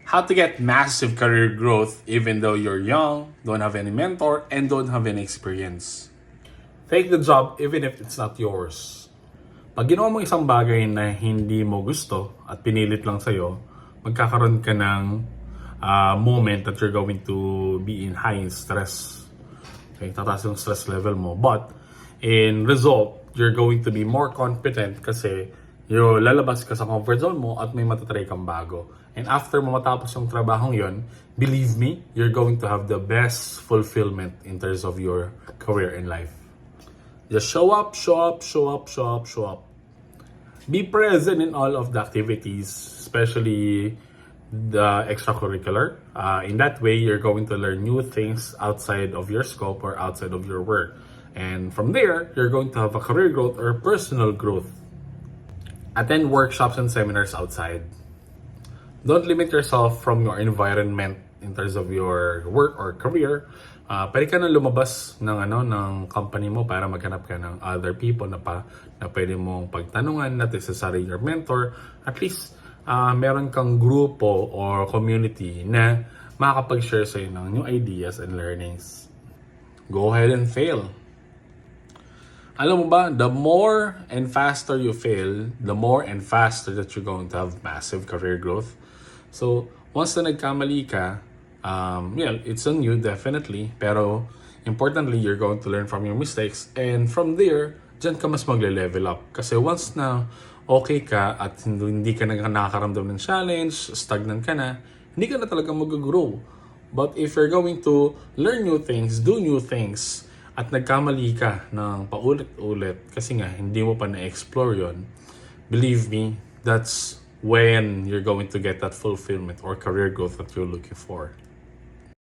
How to get massive career growth even though you're young, don't have any mentor, and don't have any experience. Take the job even if it's not yours. Pag ginawa mo isang bagay na hindi mo gusto at pinilit lang sa'yo, magkakaroon ka ng moment that you're going to be in high in stress. Okay, tataas yung stress level mo. But in result, you're going to be more confident kasi yung lalabas ka sa comfort zone mo at may matatry kang bago. And after mo matapos yung trabahong yon, believe me, you're going to have the best fulfillment in terms of your career in life. Just show up, show up, show up, show up, show up. Be present in all of the activities, especially the extracurricular. In that way, you're going to learn new things outside of your scope or outside of your work. And from there, you're going to have a career growth or personal growth. Attend workshops and seminars outside. Don't limit yourself from your environment in terms of your work or career. Pwede ka na lumabas ng company mo para maghanap ka ng other people na pwede mong pagtanungan, not necessarily your mentor. At least, meron kang grupo or community na makakapag-share sa'yo ng new ideas and learnings. Go ahead and fail. Alam mo ba, the more and faster you fail, the more and faster that you're going to have massive career growth. So, once na nagkamali ka, it's on you, definitely. Pero, importantly, you're going to learn from your mistakes. And from there, dyan ka mas magle-level up. Kasi once na okay ka at hindi ka nakakaramdam ng challenge, stagnant ka na, hindi ka na talaga mag-grow. But if you're going to learn new things, do new things, at nagkamali ka ng paulit-ulit kasi nga hindi mo pa na-explore yon, believe me, that's when you're going to get that fulfillment or career growth that you're looking for.